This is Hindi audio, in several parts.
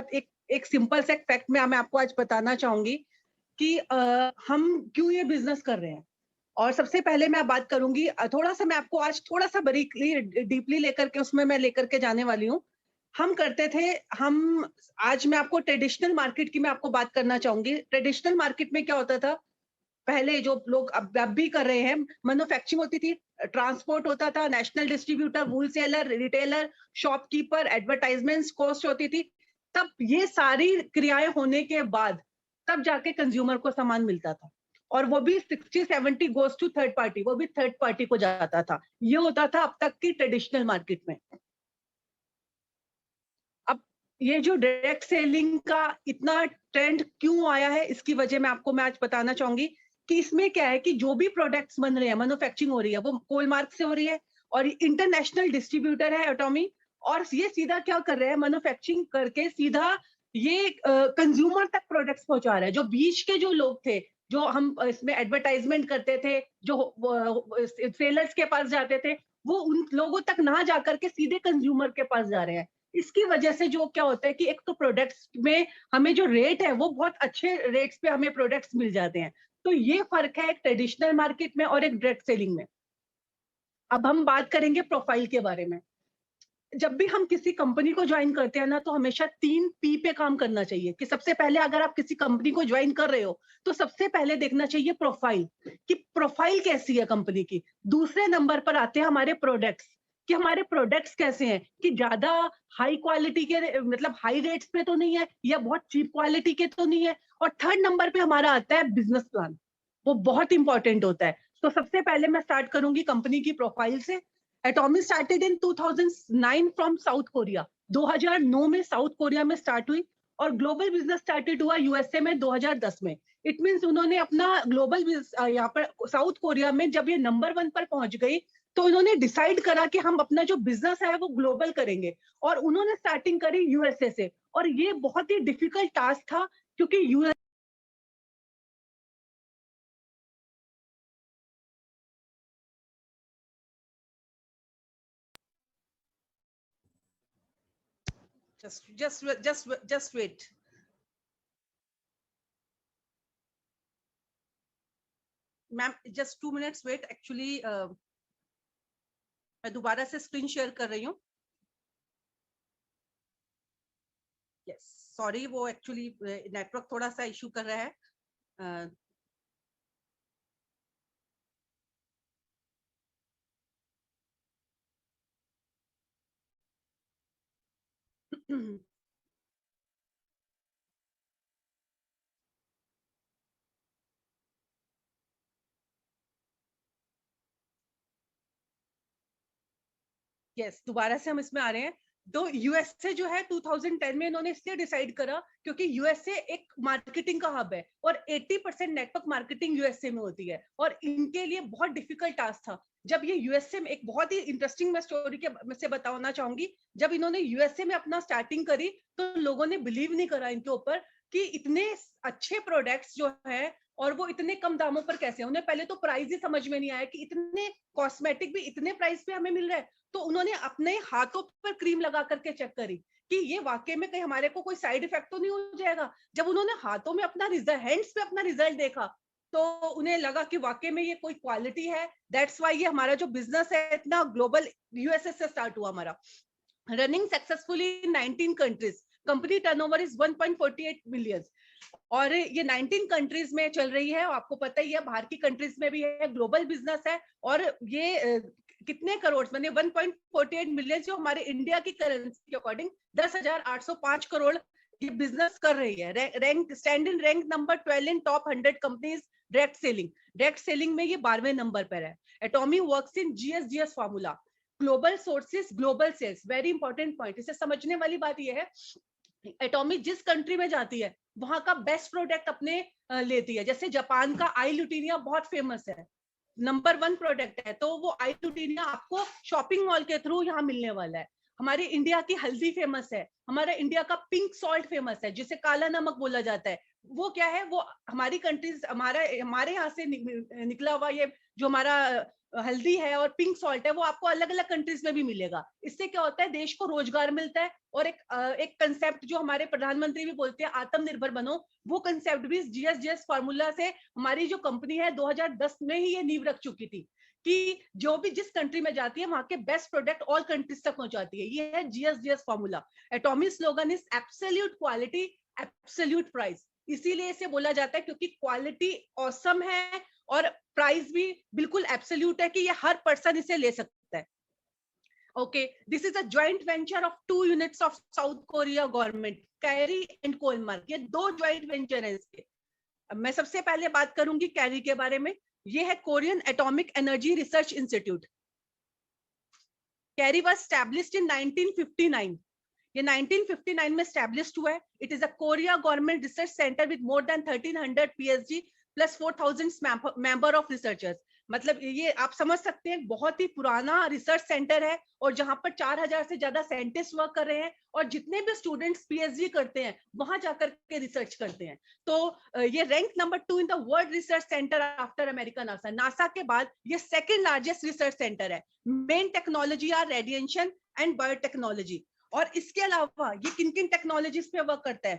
बहुत एक सिंपल सा फैक्ट मैं आपको आज बताना चाहूंगी कि हम क्यों ये बिजनेस कर रहे हैं। और सबसे पहले मैं बात करूंगी, थोड़ा सा मैं आपको आज थोड़ा सा बरीकली डीपली लेकर के उसमें मैं लेकर के जाने वाली हूँ। हम करते थे, हम आज मैं आपको ट्रेडिशनल मार्केट की मैं आपको बात करना चाहूंगी। ट्रेडिशनल मार्केट में क्या होता था, पहले जो लोग अब भी कर रहे हैं, मैन्युफैक्चरिंग होती थी, ट्रांसपोर्ट होता था, national distributor, wholesaler, retailer, shopkeeper, advertisements cost होती थी। तब ये सारी क्रियाएं होने के बाद तब जाके कंज्यूमर को सामान मिलता था, और वो भी 60-70 गोज टू थर्ड पार्टी, वो भी थर्ड पार्टी को जाता था। ये होता था अब तक की ट्रेडिशनल मार्केट में। अब ये जो डायरेक्ट सेलिंग का इतना ट्रेंड क्यों आया है, इसकी वजह मैं आज बताना चाहूंगी कि इसमें क्या है कि जो भी प्रोडक्ट्स बन रहे हैं, मैन्युफैक्चरिंग हो रही है, वो कोलमार्क से हो रही है और इंटरनेशनल डिस्ट्रीब्यूटर है एटॉमी, और ये सीधा क्या कर रहे हैं, मैन्युफैक्चरिंग करके सीधा ये कंज्यूमर तक प्रोडक्ट्स पहुंचा रहे हैं। जो बीच के जो लोग थे, जो हम इसमें एडवर्टाइजमेंट करते थे, जो सेलर्स के पास जाते थे, वो उन लोगों तक ना जाकर के सीधे कंज्यूमर के पास जा रहे हैं। इसकी वजह से जो क्या होता है कि एक तो प्रोडक्ट्स में हमें जो रेट है वो बहुत अच्छे रेट्स पे हमें प्रोडक्ट्स मिल जाते हैं। तो ये फर्क है एक ट्रेडिशनल मार्केट में और एक डायरेक्ट सेलिंग में। अब हम बात करेंगे प्रोफाइल के बारे में। जब भी हम किसी कंपनी को ज्वाइन करते हैं ना, तो हमेशा 3 P पे काम करना चाहिए। कि सबसे पहले अगर आप किसी कंपनी को ज्वाइन कर रहे हो तो सबसे पहले देखना चाहिए प्रोफाइल, कि प्रोफाइल कैसी है कंपनी की। दूसरे नंबर पर आते हैं हमारे प्रोडक्ट्स, कि हमारे प्रोडक्ट्स कैसे हैं, कि ज्यादा हाई क्वालिटी के, मतलब हाई रेट्स पे तो नहीं है, या बहुत चीप क्वालिटी के तो नहीं है। और थर्ड नंबर पे हमारा आता है बिजनेस प्लान, वो बहुत इंपॉर्टेंट होता है। तो सबसे पहले मैं स्टार्ट करूंगी कंपनी की प्रोफाइल से। एटॉमी started in 2009 from south Korea. 2009 में साउथ कोरिया में स्टार्ट हुई, और ग्लोबल बिजनेस स्टार्टेड हुआ यूएसए में 2010 में। इट मींस उन्होंने अपना ग्लोबल यहाँ पर साउथ कोरिया में जब ये नंबर 1 पर पहुंच गई, तो उन्होंने डिसाइड करा कि हम अपना जो बिजनेस है वो ग्लोबल करेंगे, और उन्होंने स्टार्टिंग करी यूएसए से। और ये बहुत ही डिफिकल्ट टास्क था, क्योंकि us just wait. Ma'am just 2 minutes wait. Actually मैं दोबारा से स्क्रीन शेयर कर रही हूँ। यस, सॉरी, वो एक्चुअली नेटवर्क थोड़ा सा इशू कर रहा है। यस, दोबारा से हम इसमें आ रहे हैं। तो यूएसए जो है 2010 में इन्होंने इसलिए डिसाइड करा क्योंकि यूएसए एक मार्केटिंग का हब है, और 80% नेटवर्क मार्केटिंग यूएसए में होती है, और इनके लिए बहुत डिफिकल्ट टास्क था। जब ये यूएसए में, एक बहुत ही इंटरेस्टिंग मैं स्टोरी के से बताना चाहूंगी, जब इन्होंने यूएसए में अपना स्टार्टिंग करी तो लोगों ने बिलीव नहीं करा इनके ऊपर कि इतने अच्छे प्रोडक्ट्स जो है और वो इतने कम दामों पर कैसे। उन्हें पहले तो प्राइस ही समझ में नहीं आया कि इतने कॉस्मेटिक भी इतने प्राइस पे हमें मिल रहा है। तो उन्होंने अपने हाथों पर क्रीम लगा करके चेक करी कि ये वाकई में कहीं हमारे को कोई साइड इफेक्ट तो नहीं हो जाएगा। जब उन्होंने हाथों में अपना रिजल्ट, हैंड्स पे अपना रिजल्ट देखा, तो उन्हें लगा कि वाकई में ये कोई क्वालिटी है। दैट्स वाई ये हमारा जो बिजनेस है इतना ग्लोबल यूएसए से स्टार्ट हुआ हमारा। Running successfully in 19 countries, company turnover is 1.48 million, और ये 19 कंट्रीज में चल रही है। आपको पता ही है बाहर की कंट्रीज में भी है, ग्लोबल बिजनेस है। और ये कितने करोड़, मैंने 1.48 मिलियन जो हमारे इंडिया की करेंसी के अकॉर्डिंग 10,805 करोड़ ये बिजनेस कर रही है। Rank stand in rank number 12 in top 100 companies direct selling. Direct selling में ये 12वें नंबर पर है। Atomy works in GSGS formula, global sources global sales. Very important point, इसे समझने वाली बात यह है एटॉमी जिस कंट्री में जाती है वहां का बेस्ट प्रोडक्ट अपने लेती है। जैसे जापान का आई ल्यूटिनिया बहुत फेमस है, नंबर 1 प्रोडक्ट है, तो वो आई ल्यूटिनिया आपको शॉपिंग मॉल के थ्रू यहाँ मिलने वाला है। हमारे इंडिया की हल्दी फेमस है, हमारा इंडिया का पिंक सॉल्ट फेमस है, जिसे काला नमक बोला जाता है। वो क्या है, वो हमारी कंट्रीज, हमारे यहाँ से निकला हुआ ये जो हमारा हल्दी है और पिंक सॉल्ट है, वो आपको अलग अलग कंट्रीज में भी मिलेगा। इससे क्या होता है, देश को रोजगार मिलता है। और एक कंसेप्ट जो हमारे प्रधानमंत्री भी बोलते हैं, आत्मनिर्भर बनो, वो कंसेप्ट भी जीएसजीएस फार्मूला से हमारी जो कंपनी है 2010 में ही ये नींव रख चुकी थी कि जो भी जिस कंट्री में जाती है वहां के बेस्ट प्रोडक्ट ऑल कंट्रीज तक पहुंचाती है। ये है GSGS formula. Atomy slogan is absolute quality, absolute price. इसीलिए इसे बोला जाता है क्योंकि क्वालिटी ऑसम है और प्राइस भी बिल्कुल एब्सोल्यूट है कि ये हर पर्सन इसे ले सकता है। Okay, this is a joint venture of 2 units of South Korea government, कैरी एंड कोलमार्क। ये 2 जॉइंट वेंचर है इसके। मैं सबसे पहले बात करूंगी कैरी के बारे में। ये है Korean atomic energy research institute. Carry was established in 1959। ये 1959 में एस्टैब्लिश्ड हुआ है। It is a Korea government research centre with more than 1300 PhD plus 4000 member of researchers. मतलब ये आप समझ सकते हैं, बहुत ही पुराना रिसर्च सेंटर है और जहां पर 4000 से ज्यादा साइंटिस्ट वर्क कर रहे हैं और जितने भी स्टूडेंट्स पीएचडी करते हैं वहां जाकर के रिसर्च करते हैं। तो ये rank number 2 in the world research centre after America NASA. NASA के बाद ये सेकंड लार्जेस्ट रिसर्च सेंटर है। Main technology R radiation and biotechnology. और इसके अलावा ये किन किन टेक्नोलॉजीज पे वर्क करता है,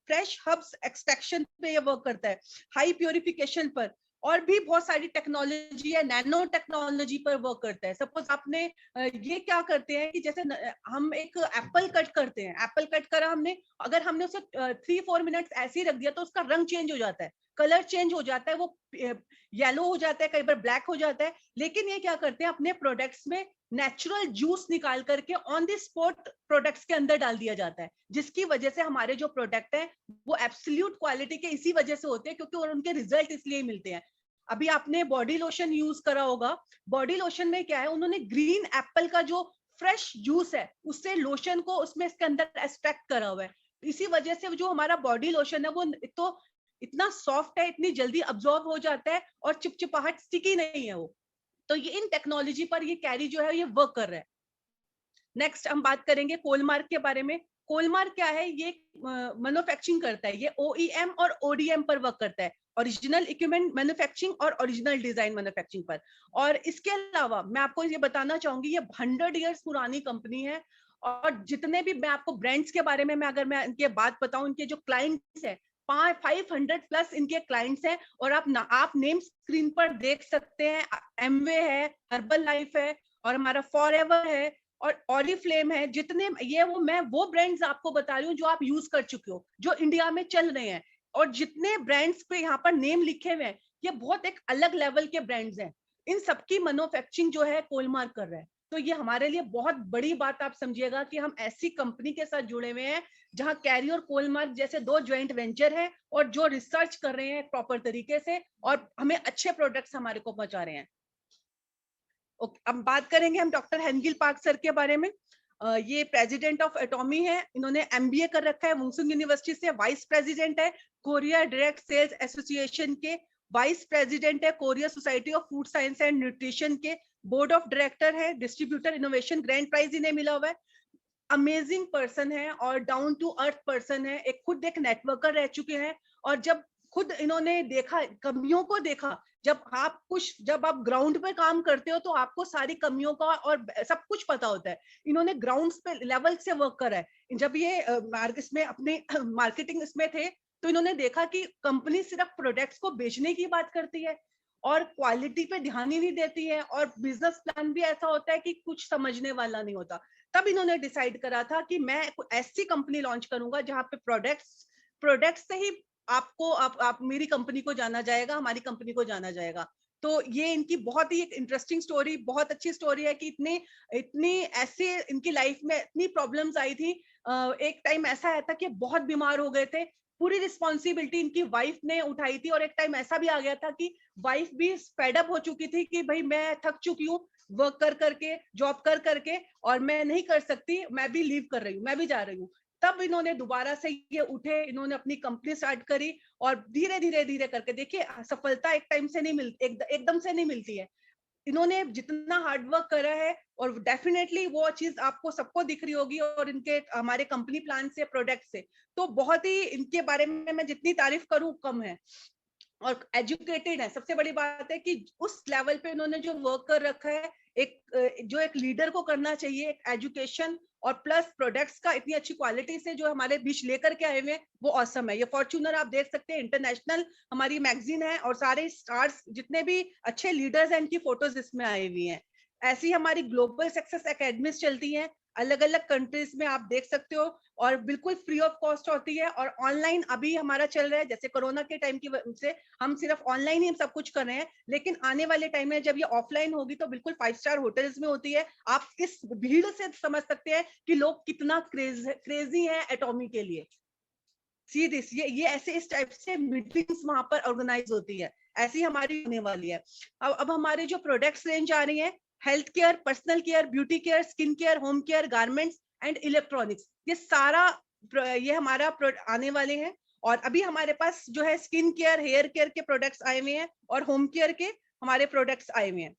फ्रेश हब्स एक्सट्रैक्शन पे ये वर्क करता है, हाई प्योरिफिकेशन पर, और भी बहुत सारी टेक्नोलॉजी है, नैनो टेक्नोलॉजी पर वर्क करता है। सपोज आपने ये क्या करते हैं कि जैसे हम एक एप्पल कट करते हैं, एप्पल कट करा हमने, अगर हमने उसे 3-4 मिनट्स ऐसे ही रख दिया तो उसका रंग चेंज हो जाता है, कलर चेंज हो जाता है, वो येलो हो जाता है, कई बार ब्लैक हो जाता है। लेकिन ये क्या करते हैं, अपने प्रोडक्ट्स में नेचुरल जूस निकाल करके ऑन द स्पॉट प्रोडक्ट्स के अंदर डाल दिया जाता है, जिसकी वजह से हमारे जो प्रोडक्ट है वो एब्सोल्यूट क्वालिटी के इसी वजह से होते हैं, क्योंकि और उनके रिजल्ट इसलिए मिलते हैं। अभी आपने बॉडी लोशन यूज करा होगा। बॉडी लोशन में क्या है, उन्होंने ग्रीन एप्पल का जो फ्रेश जूस है उससे लोशन को उसमें इसके अंदर एक्सट्रैक्ट करा हुआ है। इसी वजह से जो हमारा बॉडी लोशन है वो तो इतना सॉफ्ट है, इतनी जल्दी अब्सॉर्ब हो जाता है और चिपचिपाहट स्टिकी नहीं है वो। तो ये इन टेक्नोलॉजी पर ये कैरी जो है ये वर्क कर रहा है। नेक्स्ट हम बात करेंगे कोलमार्क के बारे में। कोलमार्क क्या है, ये मैन्युफैक्चरिंग करता है, ये ओईएम और ओडीएम पर वर्क करता है, ओरिजिनल इक्विपमेंट मैन्युफैक्चरिंग और ओरिजिनल डिजाइन मैन्युफैक्चरिंग पर। और इसके अलावा मैं आपको ये बताना चाहूंगी, ये 100 इयर्स पुरानी कंपनी है। और जितने भी मैं आपको ब्रांड्स के बारे में अगर मैं इनके बात बताऊं, इनके जो क्लाइंट्स है 500 प्लस इनके क्लाइंट्स हैं। और आप नेम स्क्रीन पर देख सकते हैं, एमवे है, हर्बल लाइफ है, और हमारा फॉरएवर है, और ऑरिफ्लेम है। जितने ये मैं वो ब्रांड्स आपको बता रही हूँ जो आप यूज कर चुके हो, जो इंडिया में चल रहे हैं। और जितने ब्रांड्स पे यहाँ पर नेम लिखे हुए हैं, ये बहुत एक अलग लेवल के ब्रांड्स हैं। इन सबकी मैन्युफैक्चरिंग जो है कोलमार्क कर रहा है। तो ये हमारे लिए बहुत बड़ी बात आप समझिएगा कि हम ऐसी कंपनी के साथ जुड़े हुए हैं जहां कैरी और कोलमार्क जैसे 2 ज्वाइंट वेंचर है और जो रिसर्च कर रहे हैं प्रॉपर तरीके से और हमें अच्छे प्रोडक्ट्स हमारे को पहुंचा रहे हैं। अब बात करेंगे हम डॉक्टर हेनगिल पार्क सर के बारे में। ये प्रेसिडेंट ऑफ एटॉमी है, इन्होंने एमबीए कर रखा है वुंसुंग यूनिवर्सिटी से। वाइस प्रेसिडेंट है कोरिया डायरेक्ट सेल्स एसोसिएशन के, वाइस प्रेसिडेंट है Korea society of food science and nutrition के, बोर्ड ऑफ डायरेक्टर है, डिस्ट्रीब्यूटर इनोवेशन ग्रैंड प्राइज इन्हें मिला हुआ है। अमेजिंग पर्सन है और डाउन टू अर्थ पर्सन है, एक खुद एक नेटवर्कर रह चुके हैं। और जब खुद इन्होंने देखा, कमियों को देखा, जब आप ग्राउंड पे काम करते हो तो आपको सारी कमियों का और सब कुछ पता होता है। इन्होंने ग्राउंड पे लेवल से वर्क करा है। जब ये इसमें अपने मार्केटिंग इसमें थे तो इन्होंने देखा कि कंपनी सिर्फ प्रोडक्ट्स को बेचने की बात करती है और क्वालिटी पे ध्यान ही नहीं देती है, और बिजनेस प्लान भी ऐसा होता है कि कुछ समझने वाला नहीं होता। तब इन्होंने डिसाइड करा था कि मैं ऐसी कंपनी लॉन्च करूंगा जहां पे प्रोडक्ट्स से ही आपको आप मेरी कंपनी को जाना जाएगा, हमारी कंपनी को जाना जाएगा। तो ये इनकी बहुत ही एक इंटरेस्टिंग स्टोरी, बहुत अच्छी स्टोरी है कि इतनी ऐसे इनकी लाइफ में इतनी प्रॉब्लम्स आई थी। एक टाइम ऐसा आया था कि बहुत बीमार हो गए थे, पूरी रिस्पॉन्सिबिलिटी इनकी वाइफ ने उठाई थी। और एक टाइम ऐसा भी आ गया था कि वाइफ भी फेड अप हो चुकी थी कि भाई मैं थक चुकी हूँ वर्क कर करके, जॉब कर करके, और मैं नहीं कर सकती, मैं भी लीव कर रही हूँ, मैं भी जा रही हूँ। तब इन्होंने दोबारा से ये उठे, इन्होंने अपनी कंपनी स्टार्ट करी और धीरे धीरे धीरे करके, देखिए सफलता एक टाइम से नहीं मिलती, एकदम से नहीं मिलती है। इन्होंने जितना हार्ड वर्क करा है, और डेफिनेटली वो चीज आपको सबको दिख रही होगी, और इनके हमारे कंपनी प्लान से, प्रोडक्ट से, तो बहुत ही इनके बारे में मैं जितनी तारीफ करूं कम है। और एजुकेटेड है, सबसे बड़ी बात है कि उस लेवल पे इन्होंने जो वर्क कर रखा है, जो एक लीडर को करना चाहिए, एक एजुकेशन और प्लस प्रोडक्ट्स का इतनी अच्छी क्वालिटी से जो हमारे बीच लेकर के आए हुए हैं, वो ऑसम है। ये फॉर्च्यूनर आप देख सकते हैं, इंटरनेशनल हमारी मैगजीन है, और सारे स्टार्स जितने भी अच्छे लीडर्स हैं, इनकी फोटोज इसमें आई हुई हैं। ऐसी हमारी ग्लोबल सक्सेस एकेडमीज चलती हैं अलग अलग कंट्रीज में, आप देख सकते हो, और बिल्कुल फ्री ऑफ कॉस्ट होती है। और ऑनलाइन अभी हमारा चल रहा है, जैसे कोरोना के टाइम की वजह से हम सिर्फ ऑनलाइन ही सब कुछ कर रहे हैं, लेकिन आने वाले टाइम में जब ये ऑफलाइन होगी तो बिल्कुल 5 स्टार होटल्स में होती है। आप इस भीड़ से समझ सकते हैं कि लोग कितना क्रेजी है एटॉमी के लिए। सी दिस, ये ऐसे इस टाइप से मीटिंग्स वहां पर ऑर्गेनाइज होती है, ऐसी हमारी होने वाली है। अब हमारे जो प्रोडक्ट्स रेंज आ रही है, health care, personal care, beauty care, skin care, home care, garments and electronics, ये सारा ये हमारा आने वाले हैं। और अभी हमारे पास जो है स्किन केयर, हेयर केयर के प्रोडक्ट्स आए हुए हैं, और होम केयर के हमारे प्रोडक्ट्स आए हुए हैं।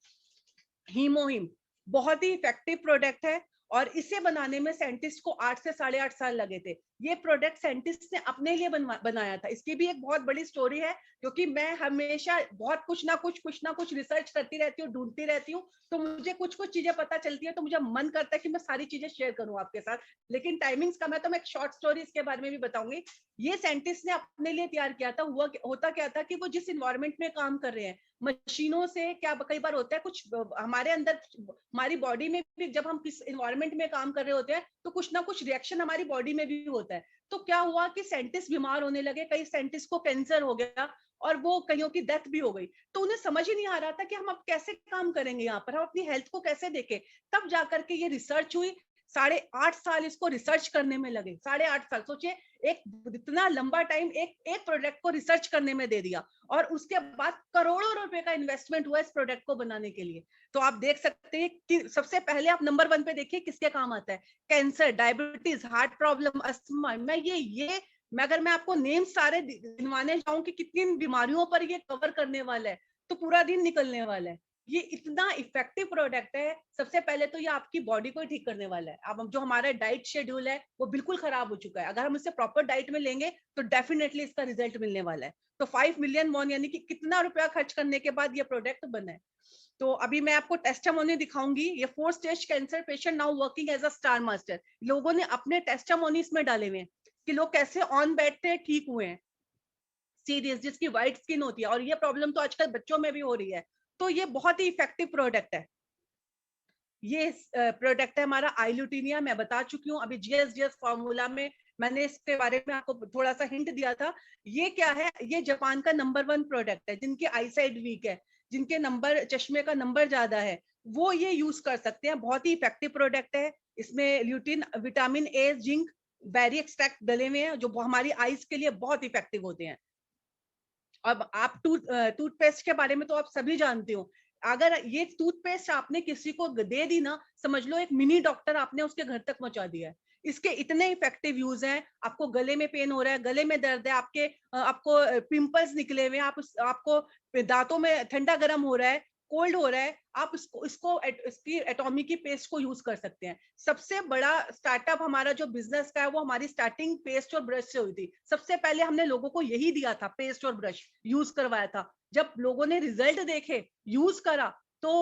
हीमोहिम बहुत ही इफेक्टिव प्रोडक्ट है, और इसे बनाने में साइंटिस्ट को 8 से 8.5 साल लगे थे। ये प्रोडक्ट साइंटिस्ट ने अपने लिए बनाया था। इसकी भी एक बहुत बड़ी स्टोरी है, क्योंकि मैं हमेशा बहुत कुछ ना कुछ रिसर्च करती रहती हूँ, ढूंढती रहती हूँ, तो मुझे कुछ चीजें पता चलती है, तो मुझे मन करता है कि मैं सारी चीजें शेयर करूं आपके साथ, लेकिन टाइमिंग्स कम है, तो मैं एक शॉर्ट स्टोरी इसके बारे में भी बताऊंगी। ये साइंटिस्ट ने अपने लिए तैयार किया था। होता क्या था कि वो जिस इन्वायरमेंट में काम कर रहे हैं, मशीनों से क्या कई बार होता है, कुछ हमारे अंदर, हमारी बॉडी में भी, जब हम किस इन्वायरमेंट में काम कर रहे होते हैं, तो कुछ ना कुछ रिएक्शन हमारी बॉडी में भी होता है। तो क्या हुआ कि साइंटिस्ट बीमार होने लगे, कई साइंटिस्ट को कैंसर हो गया, और वो कईयों की डेथ भी हो गई। तो उन्हें समझ ही नहीं आ रहा था कि हम अब कैसे काम करेंगे, यहाँ पर हम अपनी हेल्थ को कैसे देखें। तब जाकर के ये रिसर्च हुई, 8.5 साल इसको रिसर्च करने में लगे। 8.5 साल, सोचिए, एक इतना लंबा टाइम एक प्रोडक्ट को रिसर्च करने में दे दिया, और उसके बाद करोड़ों रुपए का इन्वेस्टमेंट हुआ इस प्रोडक्ट को बनाने के लिए। तो आप देख सकते हैं कि सबसे पहले आप नंबर 1 पे देखिए किसके काम आता है। Cancer, diabetes, heart problem, asthma. मैं अगर मैं आपको नेम सारे गिनवाने जाऊं कि कितनी बीमारियों पर ये कवर करने वाला है, तो पूरा दिन निकलने वाला है। ये इतना इफेक्टिव प्रोडक्ट है। सबसे पहले तो ये आपकी बॉडी को ठीक करने वाला है। अब जो हमारा डाइट शेड्यूल है वो बिल्कुल खराब हो चुका है, अगर हम इसे प्रॉपर डाइट में लेंगे तो डेफिनेटली इसका रिजल्ट मिलने वाला है। तो 5 मिलियन वॉन, यानी कि कितना रुपया खर्च करने के बाद ये प्रोडक्ट बना है। तो अभी मैं आपको टेस्टिमोनी दिखाऊंगी। ये 4 stage cancer patient now working as a star master. लोगों ने अपने टेस्टिमोनी इसमें डाले हुए हैं कि लोग कैसे ऑन बेड पे ठीक हुए हैं। सीरियस, जिसकी व्हाइट स्किन होती है, और ये प्रॉब्लम तो आजकल बच्चों में भी हो रही है। तो ये बहुत ही इफेक्टिव प्रोडक्ट है। ये प्रोडक्ट है हमारा आइलुटिनिया। मैं बता चुकी हूँ अभी जीएसजीएस फॉर्मूला में, मैंने इसके बारे में आपको थोड़ा सा हिंट दिया था। ये क्या है, ये जापान का नंबर 1 प्रोडक्ट है। जिनके आई साइड वीक है, जिनके नंबर, चश्मे का नंबर ज्यादा है, वो ये यूज कर सकते हैं। बहुत ही इफेक्टिव प्रोडक्ट है। इसमें lutein, vitamin A, zinc, berry extract डले हुए हैं, जो हमारी आईज के लिए बहुत इफेक्टिव होते हैं। अब आप टूथपेस्ट के बारे में तो आप सभी जानते हो। अगर ये टूथपेस्ट आपने किसी को दे दी ना, समझ लो एक मिनी डॉक्टर आपने उसके घर तक पहुंचा दिया है। इसके इतने इफेक्टिव यूज हैं। आपको गले में पेन हो रहा है, गले में दर्द है, आपको पिंपल्स निकले हुए हैं, आपको दांतों में ठंडा गर्म हो रहा है, कोल्ड हो रहा है, आप इसकी एटॉमी की पेस्ट को यूज कर सकते हैं। सबसे बड़ा स्टार्टअप हमारा जो बिजनेस का है, वो हमारी स्टार्टिंग पेस्ट और ब्रश से हुई थी। सबसे पहले हमने लोगों को यही दिया था, पेस्ट और ब्रश यूज करवाया था। जब लोगों ने रिजल्ट देखे, यूज करा, तो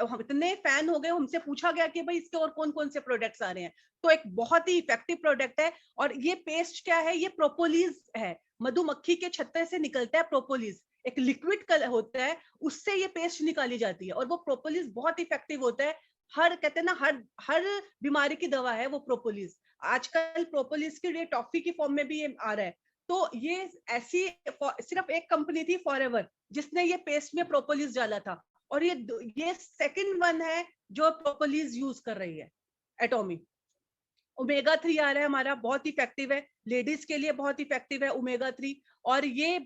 हम इतने फैन हो गए, हमसे पूछा गया कि भाई इसके और कौन कौन से प्रोडक्ट्स आ रहे हैं। तो एक बहुत ही इफेक्टिव प्रोडक्ट है। और ये पेस्ट क्या है, ये प्रोपोलिस है। मधुमक्खी के छत्ते से निकलता है प्रोपोलिस, एक लिक्विड कलर होता है, उससे ये पेस्ट निकाली जाती है। और वो प्रोपोलिस बहुत इफेक्टिव होता है। हर कहते हैं ना, हर हर बीमारी की दवा है वो प्रोपोलिस। आजकल प्रोपोलिस के लिए टॉफी की फॉर्म में भी ये आ रहा है। तो ये ऐसी सिर्फ एक कंपनी थी, फॉरएवर, जिसने ये पेस्ट में प्रोपोलिस डाला था। और ये सेकंड वन है जो प्रोपोलिस यूज कर रही है, एटॉमी। ओमेगा 3 आ रहा है हमारा, बहुत इफेक्टिव है, लेडीज के लिए बहुत इफेक्टिव है ओमेगा 3। और ये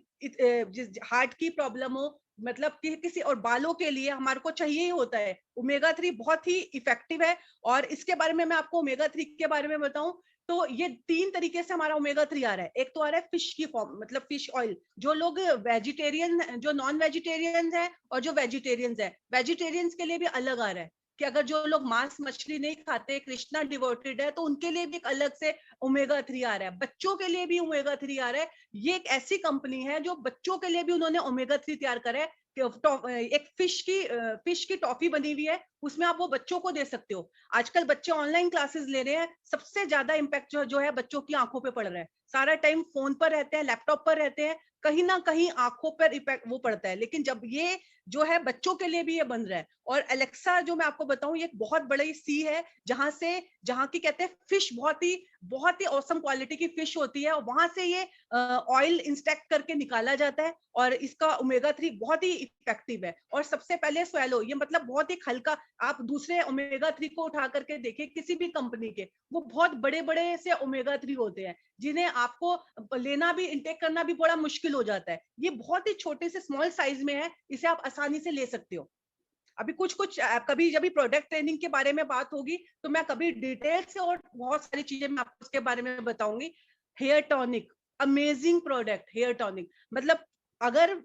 हार्ट की प्रॉब्लम हो, मतलब कि किसी और बालों के लिए हमारे को चाहिए ही होता है। ओमेगा 3 बहुत ही इफेक्टिव है। और इसके बारे में मैं आपको ओमेगा 3 के बारे में बताऊं, तो ये 3 तरीके से हमारा ओमेगा 3 आ रहा है। एक तो आ रहा है फिश की फॉर्म, मतलब फिश ऑयल। जो लोग वेजिटेरियन, जो नॉन वेजिटेरियंस हैं और जो वेजिटेरियंस है, वेजिटेरियंस के लिए भी अलग आ रहा है कि अगर जो लोग मांस मछली नहीं खाते, कृष्णा डिवोटेड है, तो उनके लिए भी एक अलग से ओमेगा 3 आ रहा है। बच्चों के लिए भी ओमेगा 3 आ रहा है। ये एक ऐसी कंपनी है जो बच्चों के लिए भी उन्होंने ओमेगा 3 तैयार करा है। एक फिश की टॉफी बनी हुई है, उसमें आप वो बच्चों को दे सकते हो। आजकल बच्चे ऑनलाइन क्लासेस ले रहे हैं, सबसे ज्यादा इम्पैक्ट जो है बच्चों की आंखों पे पड़ रहा है। सारा टाइम फोन पर रहते हैं, लैपटॉप पर रहते हैं, कहीं ना कहीं आंखों पर इम्पैक्ट वो पड़ता है। लेकिन जब ये जो है बच्चों के लिए भी ये बन रहा है। और एलेक्सा जो मैं आपको बताऊं, ये एक बहुत बड़ी सी है जहां की कहते हैं फिश बहुत ही औसम क्वालिटी की फिश होती है, और वहां से ये ऑयल इंस्ट्रैक्ट करके निकाला जाता है। और इसका ओमेगा 3 बहुत ही इफेक्टिव है। और सबसे पहले स्वेलो, ये मतलब बहुत ही हल्का। आप दूसरे ओमेगा 3 को उठा करके देखिए किसी भी कंपनी के, वो बहुत बड़े बड़े से ओमेगा 3 होते हैं, जिन्हें आपको लेना भी, इंटेक करना भी बड़ा मुश्किल हो जाता है। ये बहुत ही छोटे से स्मॉल साइज में है, इसे आप आसानी से ले सकते हो। अभी कुछ कुछ कभी जब भी प्रोडक्ट ट्रेनिंग के बारे में बात होगी, तो मैं कभी डिटेल से और बहुत सारी चीजें मैं आपको उसके बारे में बताऊंगी। Hair tonic, amazing product hair tonic. मतलब अगर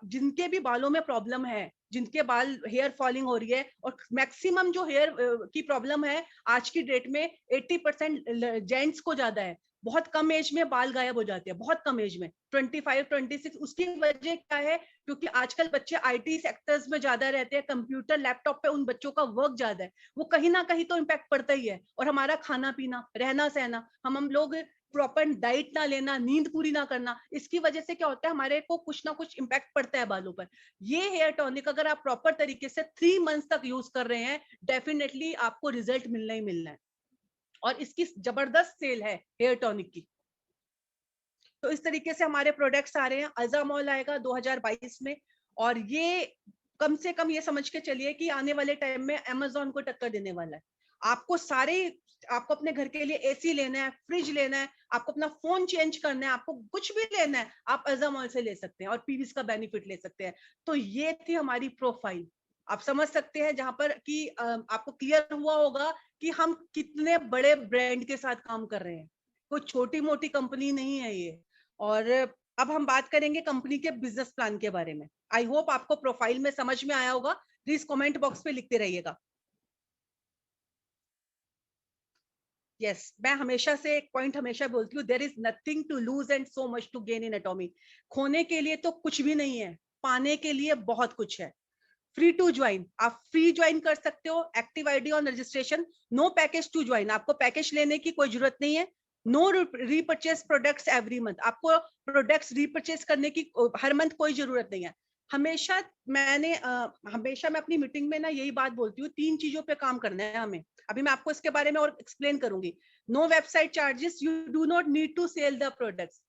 जिनके भी बालों में प्रॉब्लम है, जिनके बाल हेयर फॉलिंग हो रही है, और मैक्सिमम जो हेयर की प्रॉब्लम है आज की डेट में 80% जेंट्स को ज्यादा है। बहुत कम एज में बाल गायब हो जाते हैं, बहुत कम एज में 25 26। उसकी वजह क्या है? क्योंकि आजकल बच्चे आईटी सेक्टर्स में ज्यादा रहते हैं, कंप्यूटर लैपटॉप पे उन बच्चों का वर्क ज्यादा है, वो कहीं ना कहीं तो इम्पैक्ट पड़ता ही है। और हमारा खाना पीना, रहना सहना, हम लोग प्रॉपर डाइट ना लेना, नींद पूरी ना करना, इसकी वजह से क्या होता है, हमारे को कुछ ना कुछ इम्पैक्ट पड़ता है बालों पर। ये हेयर टॉनिक अगर आप प्रॉपर तरीके से 3 मंथ्स तक यूज कर रहे हैं, डेफिनेटली आपको रिजल्ट मिलना ही मिलना है। और इसकी जबरदस्त सेल है हेयर टॉनिक की। तो इस तरीके से हमारे प्रोडक्ट्स आ रहे हैं। अजामोल आएगा 2022 में, और ये कम से कम ये समझ के चलिए कि आने वाले टाइम में अमेज़न को टक्कर देने वाला है। आपको अपने घर के लिए एसी लेना है, फ्रिज लेना है, आपको अपना फोन चेंज करना है, आपको कुछ भी लेना है, आप अजामोल से ले सकते हैं और पीवीस का बेनिफिट ले सकते हैं। तो ये थी हमारी प्रोफाइल। आप समझ सकते हैं जहां पर कि आपको क्लियर हुआ होगा कि हम कितने बड़े ब्रांड के साथ काम कर रहे हैं। कोई छोटी मोटी कंपनी नहीं है ये। और अब हम बात करेंगे कंपनी के बिजनेस प्लान के बारे में। आई होप आपको प्रोफाइल में समझ में आया होगा। प्लीज कमेंट बॉक्स पे लिखते रहिएगा। मैं हमेशा से एक पॉइंट हमेशा बोलती हूँ, there is nothing to lose and so much to gain in Atomy. खोने के लिए तो कुछ भी नहीं है, पाने के लिए बहुत कुछ है। फ्री टू ज्वाइन, आप फ्री ज्वाइन कर सकते हो। Active ID on registration, no package to join, आपको पैकेज लेने की कोई जरूरत नहीं है। No repurchase products every month, आपको प्रोडक्ट्स रीपर्चेस करने की हर मंथ कोई जरूरत नहीं है। हमेशा हमेशा मैं अपनी मीटिंग में ना यही बात बोलती हूँ, 3 चीजों पे काम करना है हमें। अभी मैं आपको इसके बारे में और एक्सप्लेन करूंगी। No website charges, you do not need to sell the products.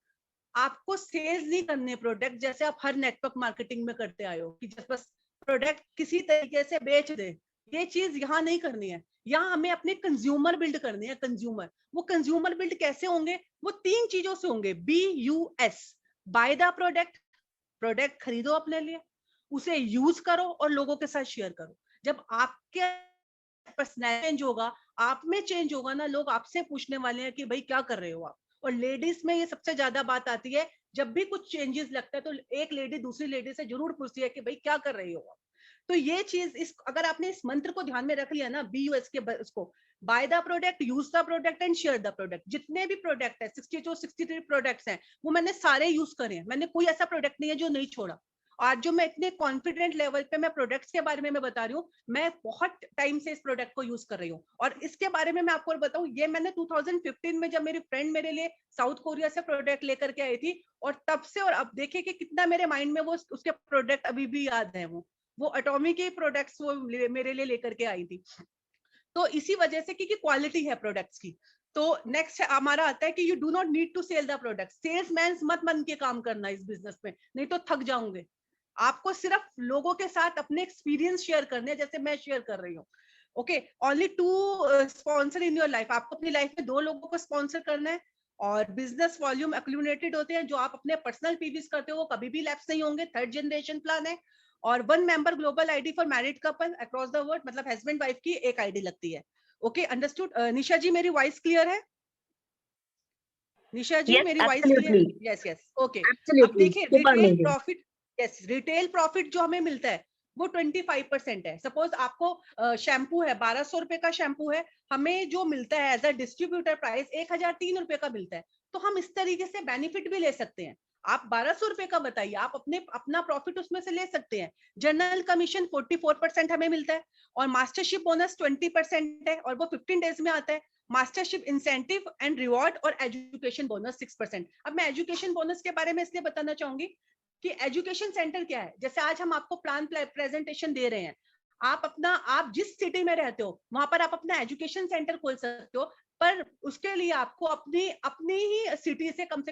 आपको सेल्स नहीं करने प्रोडक्ट, जैसे आप हर नेटवर्क मार्केटिंग में करते आए हो कि जस्ट बस प्रोडक्ट किसी तरीके से बेच दे। ये चीज यहाँ नहीं करनी है। यहाँ हमें अपने कंज्यूमर बिल्ड करने हैं। कंज्यूमर, वो कंज्यूमर बिल्ड कैसे होंगे? वो 3 चीजों से होंगे। BUS, by the product, product खरीदो अपने लिए, उसे यूज करो और लोगों के साथ शेयर करो। जब आपके पर्सनैलिटी चेंज होगा, आप में चेंज होगा ना, लोग आपसे पूछने वाले हैं कि भाई क्या कर रहे हो आप। और लेडीज में ये सबसे ज्यादा बात आती है, जब भी कुछ चेंजेस लगता है तो एक लेडी दूसरी लेडी से जरूर पूछती है कि भाई क्या कर रही हो आप। तो ये चीज, इस अगर आपने इस मंत्र को ध्यान में रख लिया ना, BUS के उसको, by the product, use the product and share the product. जितने भी प्रोडक्ट है, 62 63 प्रोडक्ट्स हैं, वो मैंने सारे यूज करे हैं। मैंने कोई ऐसा प्रोडक्ट नहीं है जो नहीं छोड़ा। आज जो मैं इतने कॉन्फिडेंट लेवल पे मैं प्रोडक्ट्स के बारे में मैं बता रही हूँ, मैं बहुत टाइम से इस प्रोडक्ट को यूज कर रही हूँ। और इसके बारे में मैं आपको बताऊं, ये मैंने 2015 में, जब मेरी फ्रेंड मेरे लिए साउथ कोरिया से प्रोडक्ट लेकर के आई थी, और तब से और अब देखिए कि कितना मेरे माइंड में वो उसके प्रोडक्ट अभी भी याद है। वो एटॉमी के प्रोडक्ट्स वो मेरे लिए लेकर के आई थी। तो इसी वजह से, क्योंकि क्वालिटी है प्रोडक्ट्स की। तो नेक्स्ट हमारा आता है कि you do not need to sell the product. Salesman मत बन के काम करना इस बिजनेस में, नहीं तो थक जाओगे। आपको सिर्फ लोगों के साथ अपने एक्सपीरियंस शेयर करने हैं, जैसे मैं शेयर कर रही हूँ। Okay, only 2 sponsor in your life. आपको अपनी लाइफ में 2 लोगों को स्पॉन्सर करना है। और बिजनेस वॉल्यूम एक्यूमुलेटेड होते हैं, जो आप अपने पर्सनल पीवीस करते हो वो कभी भी लैप्स नहीं होंगे। 3rd जनरेशन प्लान है। और 1 member global ID for married couple across the world, मतलब हस्बैंड वाइफ की एक आईडी लगती है। Okay, understood. निशा जी, मेरी वॉइस क्लियर है? निशा जी Yes, मेरी voice clear? absolutely. Yes yes okay. अब Absolutely. देखिए Super retail amazing. Profit, yes retail profit जो हमें मिलता है वो 25% है। सपोज आपको शैम्पू है 1200 रुपए का शैम्पू है, हमें जो मिलता है एज अ डिस्ट्रीब्यूटर प्राइस 1003 रुपए का मिलता है। तो हम इस तरीके से बेनिफिट भी ले सकते हैं। आप 1200 रुपए का बताइए, आप अपना प्रॉफिट उसमें से ले सकते हैं। जनरल कमीशन 44% हमें मिलता है और मास्टरशिप बोनस 20% है और वो 15 डेज में आता है। मास्टरशिप इंसेंटिव एंड रिवॉर्ड और एजुकेशन बोनस 6%। अब मैं एजुकेशन बोनस के बारे में इसलिए बताना चाहूंगी कि एजुकेशन सेंटर क्या है। जैसे आज हम आपको प्लान प्रेजेंटेशन दे रहे हैं, आप जिस सिटी में रहते हो वहां पर आप अपना एजुकेशन सेंटर खोल सकते हो, पर उसके लिए आपको अपनी अपनी ही सिटी से कम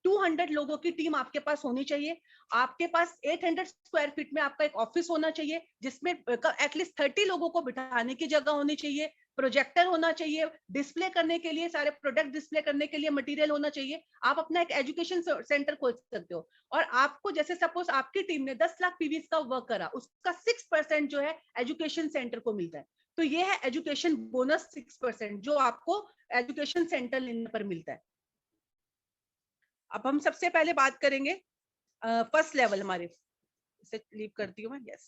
200 लोगों की टीम आपके पास होनी चाहिए। आपके पास 800 स्क्वायर फीट में आपका एक ऑफिस होना चाहिए जिसमें एटलीस्ट 30 लोगों को बिठाने की जगह होनी चाहिए, प्रोजेक्टर होना चाहिए, डिस्प्ले करने के लिए सारे प्रोडक्ट डिस्प्ले करने के लिए मटेरियल होना चाहिए। आप अपना एक एजुकेशन सेंटर खोल सकते हो और आपको जैसे सपोज आपकी टीम ने 10 लाख पीवी का वर्क करा, उसका 6% जो है एजुकेशन सेंटर को मिलता है। तो ये है एजुकेशन बोनस 6% जो आपको एजुकेशन सेंटर लेने पर मिलता है। अब हम सबसे पहले बात करेंगे फर्स्ट लेवल हमारे, इसे लीव करती हूँ मैं। यस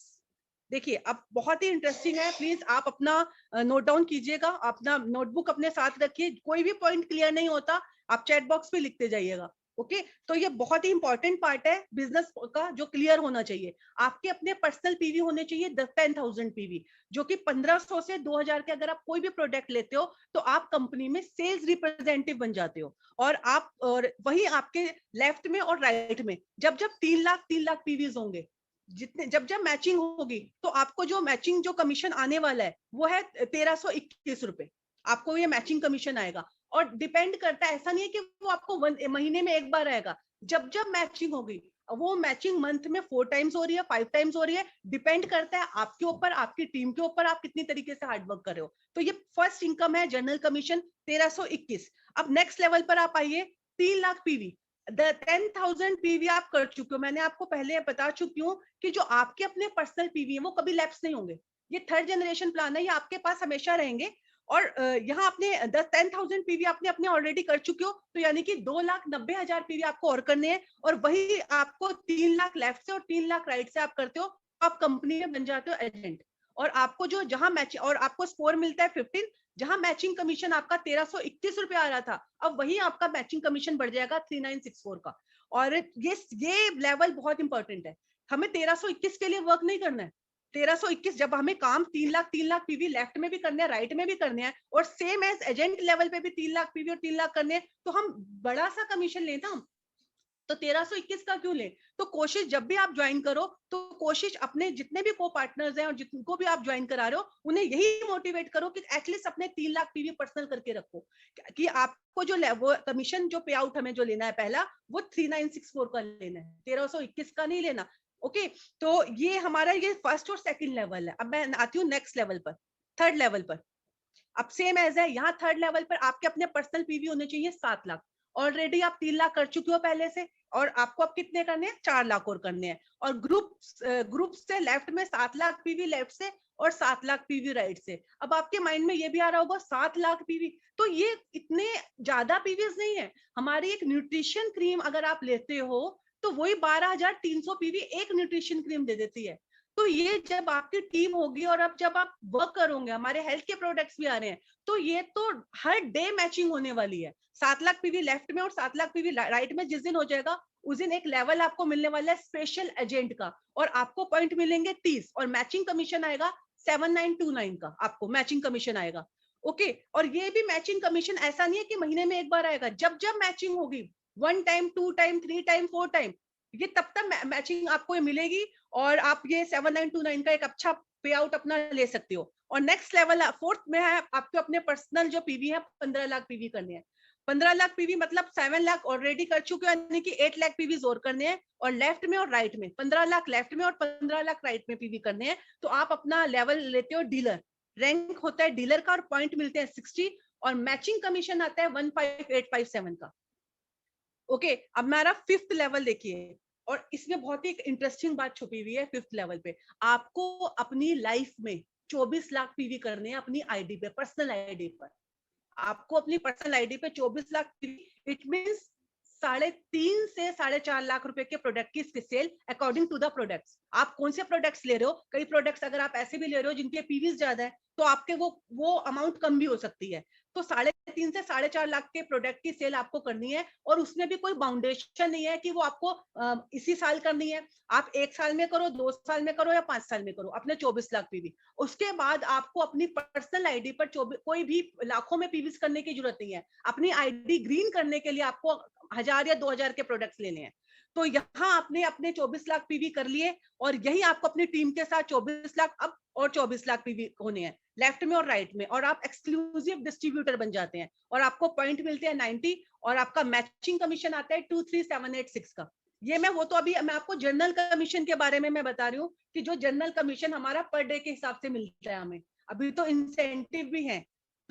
देखिए अब बहुत ही इंटरेस्टिंग है, प्लीज आप अपना नोट डाउन कीजिएगा, अपना नोटबुक अपने साथ रखिए। कोई भी पॉइंट क्लियर नहीं होता आप चैट बॉक्स में लिखते जाइएगा। ओके तो ये बहुत ही इंपॉर्टेंट पार्ट है बिजनेस का जो क्लियर होना चाहिए। आपके अपने पर्सनल पीवी होने चाहिए 10,000 पीवी, जो कि 1500 से 2000 के अगर आप कोई भी प्रोडक्ट लेते हो तो आप कंपनी में सेल्स रिप्रेजेंटेटिव बन जाते हो। और वही आपके लेफ्ट में और राइट में जब जब 3 लाख पीवीज होंगे, जितने जब जब मैचिंग होगी तो आपको जो मैचिंग जो कमीशन आने वाला है वो है 1321 रुपए। आपको ये मैचिंग कमीशन आएगा और डिपेंड करता है, ऐसा नहीं है कि वो आपको महीने में एक बार आएगा। जब जब मैचिंग होगी वो मैचिंग मंथ में 4 टाइम्स हो रही है, 5 टाइम्स हो रही है, डिपेंड करता है आपके ऊपर, आपकी टीम के ऊपर, आप कितनी तरीके से हार्ड वर्क कर रहे हो। तो ये फर्स्ट इनकम है जनरल कमीशन 1321। अब नेक्स्ट लेवल पर आप आइए 3 लाख पीवी। 10,000 पीवी आप कर चुके हो, मैंने आपको पहले बता चुकी हूँ कि जो आपके अपने पर्सनल पीवी है वो कभी लैप्स नहीं होंगे। ये थर्ड जनरेशन प्लान है, ये आपके पास हमेशा रहेंगे। और यहाँ आपने 10,000 पीवी आपने अपने ऑलरेडी कर चुके हो, तो यानी कि 2,90,000 पीवी आपको और करने हैं और वही आपको 3 लाख लेफ्ट से और 3 लाख राइट से आप करते हो, आप कंपनी में बन जाते हो एजेंट। और आपको जो जहां मैच और आपको स्कोर मिलता है 15, जहां मैचिंग कमीशन आपका 1321 रुपए आ रहा था, अब वही आपका मैचिंग कमीशन बढ़ जाएगा 3964 का। और ये लेवल बहुत इंपॉर्टेंट है। हमें 1321 के लिए वर्क नहीं करना है। 1321 जब हमें काम 3 लाख पीवी लेफ्ट में भी करने हैं, राइट में भी करने हैं और सेम एज एजेंट लेवल पे भी 3 लाख पीवी और 3 लाख करने हैं, तो हम बड़ा सा कमीशन लें ना। तो 1321 का क्यों ले? तो कोशिश जब भी आप ज्वाइन करो तो कोशिश अपने जितने भी को पार्टनर्स हैं और जिनको भी आप ज्वाइन करा रहे हो उन्हें यही मोटिवेट करो कि एटलीस्ट अपने 3 लाख पीवी पर्सनल करके रखो, कि आपको जो वो कमीशन जो पे आउट हमें जो लेना है पहला वो 3964 का लेना है, 1321 का नहीं लेना। ओके तो ये हमारा ये फर्स्ट और सेकंड लेवल है। अब मैं आती हूँ नेक्स्ट लेवल पर, थर्ड लेवल पर। अब सेम एज है, यहाँ थर्ड लेवल पर आपके अपने पर्सनल पीवी होने चाहिए 7 लाख। ऑलरेडी आप 3 लाख कर चुके हो पहले से और आपको अब कितने करने हैं? 4 लाख और करने हैं। और ग्रुप से लेफ्ट में 7 लाख पीवी लेफ्ट से और 7 लाख पीवी राइट से। अब आपके माइंड में ये भी आ रहा होगा 7 लाख पीवी, तो ये इतने ज्यादा पीवीज नहीं है। हमारी एक न्यूट्रिशन क्रीम अगर आप लेते हो तो वही 12,300 पीवी एक न्यूट्रिशन क्रीम दे देती है। तो ये जब आपकी टीम होगी और अब जब आप वर्क करोगे, हमारे हेल्थ के प्रोडक्ट्स भी आ रहे हैं, तो ये तो हर डे मैचिंग होने वाली है। 7 लाख पीवी लेफ्ट में और 7 लाख पीवी राइट में जिस दिन हो जाएगा उस दिन एक लेवल आपको मिलने वाला है स्पेशल एजेंट का और आपको पॉइंट मिलेंगे 30 और मैचिंग कमीशन आएगा 7929 का, आपको मैचिंग कमीशन आएगा। ओके और ये भी मैचिंग कमीशन ऐसा नहीं है कि महीने में एक बार आएगा, जब जब मैचिंग होगी 1 टाइम 2 टाइम 3 टाइम 4 टाइम ये तब तक मैचिंग आपको मिलेगी और आप ये 7929 का एक अच्छा पे आउट अपना ले सकते हो। और नेक्स्ट लेवल फोर्थ में है आपके अपने पर्सनल जो पीवी है 15 लाख पीवी करने हैं। 15 लाख पीवी मतलब 7 लाख ऑलरेडी कर चुके हो, यानी कि 8 लाख पीवी और करने हैं और लेफ्ट में और राइट में 15 लाख लेफ्ट में और 15 लाख राइट में पीवी करने हैं। तो आप अपना लेवल लेते हो डीलर, रैंक होता है डीलर का और पॉइंट मिलते हैं 60 और मैचिंग कमीशन आता है 15,857 का। ओके अब मेरा फिफ्थ लेवल देखिए और इसमें बहुत ही इंटरेस्टिंग बात छुपी हुई है। फिफ्थ लेवल पे आपको अपनी लाइफ में 24 लाख पीवी करने हैं अपनी आईडी पे, पर्सनल आईडी पर। आपको अपनी पर्सनल आईडी पे 24 लाख, इट मींस 3.5 से 4.5 लाख रुपए के प्रोडक्ट की sale according to the products. आप कौन से प्रोडक्ट्स ले रहे हो, कई प्रोडक्ट्स अगर आप ऐसे भी ले रहे हो जिनके पीवीज ज्यादा है तो आपके वो अमाउंट कम भी हो सकती है। तो 3.5 से 4.5 लाख के प्रोडक्ट की सेल आपको करनी है, और उसमें भी कोई बाउंडेशन नहीं है कि वो आपको इसी साल करनी है। आप 1 साल में करो, 2 साल में करो या 5 साल में करो, अपने 24 लाख पीवी। उसके बाद आपको अपनी पर्सनल आईडी पर कोई भी लाखों में पीवीज करने की जरूरत नहीं है। अपनी आईडी ग्रीन करने के लिए आपको 1000 या 2000 के प्रोडक्ट्स लेने हैं। तो यहाँ आपने अपने 24 लाख पीवी कर लिए, और यही आपको अपनी टीम के साथ 24 लाख अब और 24 लाख पीवी होने हैं, लेफ्ट में और राइट में, और आप एक्सक्लूसिव डिस्ट्रीब्यूटर बन जाते हैं, और आपको पॉइंट मिलते हैं 90, और आपका मैचिंग कमीशन आता है 23786 का। ये वो तो अभी मैं आपको जनरल कमीशन के बारे में मैं बता रही हूँ कि जो जनरल कमीशन हमारा पर डे के हिसाब से मिलता है हमें, अभी तो इंसेंटिव भी है।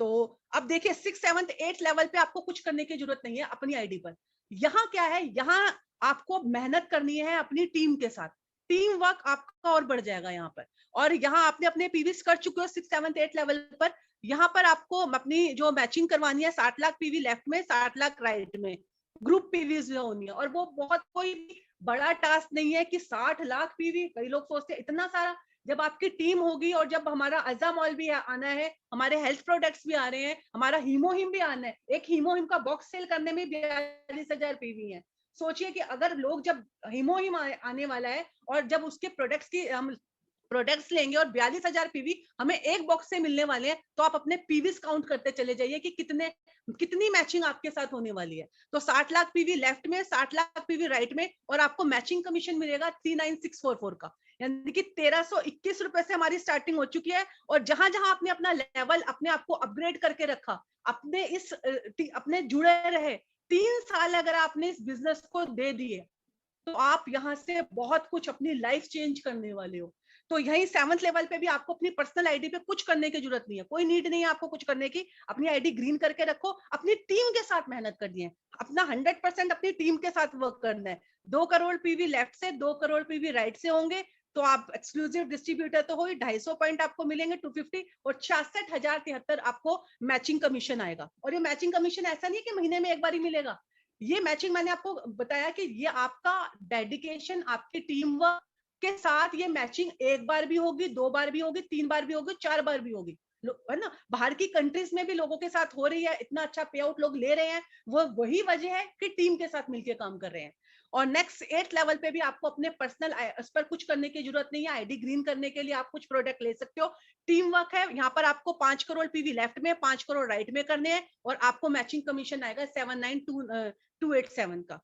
तो अब देखिए 6, 7, 8 लेवल पे आपको कुछ करने की जरूरत नहीं है अपनी आईडी पर। यहाँ क्या है, यहाँ आपको मेहनत करनी है अपनी टीम के साथ, टीम वर्क आपका और बढ़ जाएगा यहाँ पर। और यहाँ आपने अपने पीवीज कर चुके हो 6, 7, 8 लेवल पर, यहाँ पर आपको अपनी जो मैचिंग करवानी है 60 लाख पीवी लेफ्ट में, 60 लाख राइट में, ग्रुप पीवीज होनी है। और वो बहुत कोई बड़ा टास्क नहीं है कि 60 लाख पीवी, कई लोग सोचते हैं इतना सारा। जब आपकी टीम होगी, और जब हमारा अजामॉल भी आना है, हमारे हेल्थ प्रोडक्ट्स भी आ रहे हैं, हमारा हीमोहिम भी आना है, एक हीमोहिम का बॉक्स सेल करने में 42,000 पीवी है। सोचिए कि अगर लोग, जब हीमोहिम आने वाला है और जब उसके प्रोडक्ट्स की हम प्रोडक्ट्स लेंगे और 42,000 पीवी हमें एक बॉक्स से मिलने वाले हैं, तो आप अपने पीवीज काउंट करते चले जाइए कि कितनी मैचिंग आपके साथ होने वाली है। तो 60 लाख पीवी लेफ्ट में, 60 लाख पीवी राइट में, और आपको मैचिंग कमीशन मिलेगा 39644 का, यानी कि 1321 रुपए से हमारी स्टार्टिंग हो चुकी है। और जहां जहां आपने अपना लेवल, अपने आप को अपग्रेड करके रखा, अपने जुड़े रहे, 3 साल अगर आपने इस बिजनेस को दे दिए, तो आप यहाँ से बहुत कुछ अपनी लाइफ चेंज करने वाले हो। तो यही 7th लेवल पे भी आपको अपनी पर्सनल आईडी पे कुछ करने की जरूरत नहीं है, कोई नीड नहीं है आपको कुछ करने की। अपनी आईडी ग्रीन करके रखो, अपनी टीम के साथ मेहनत करनी है, अपना 100% अपनी टीम के साथ वर्क करना है। 2 करोड़ पीवी लेफ्ट से, 2 करोड़ पीवी राइट से होंगे, तो आप एक्सक्लूसिव डिस्ट्रीब्यूटर तो हो ही, 250 पॉइंट आपको मिलेंगे 250, और 66,073 आपको मैचिंग कमीशन आएगा। और ये मैचिंग कमीशन ऐसा नहीं है कि महीने में एक बार ही मिलेगा। ये मैचिंग मैंने आपको बताया कि ये आपका डेडिकेशन, आपकी टीम वर्क के साथ ये मैचिंग एक बार भी होगी, 2 बार भी होगी, 3 बार भी होगी, 4 बार भी होगी, है ना। बाहर की कंट्रीज में भी लोगों के साथ हो रही है, इतना अच्छा पे आउट लोग ले रहे हैं, वो वही वजह है कि टीम के साथ मिलकर काम कर रहे हैं। और नेक्स्ट 8 लेवल पे भी आपको अपने पर्सनल उस पर कुछ करने की जरूरत नहीं है। आईडी ग्रीन करने के लिए आप कुछ प्रोडक्ट ले सकते हो, टीम वर्क है। यहाँ पर आपको 5 करोड़ पीवी लेफ्ट में, 5 करोड़ राइट में करने हैं, और आपको मैचिंग कमीशन आएगा 79287 का।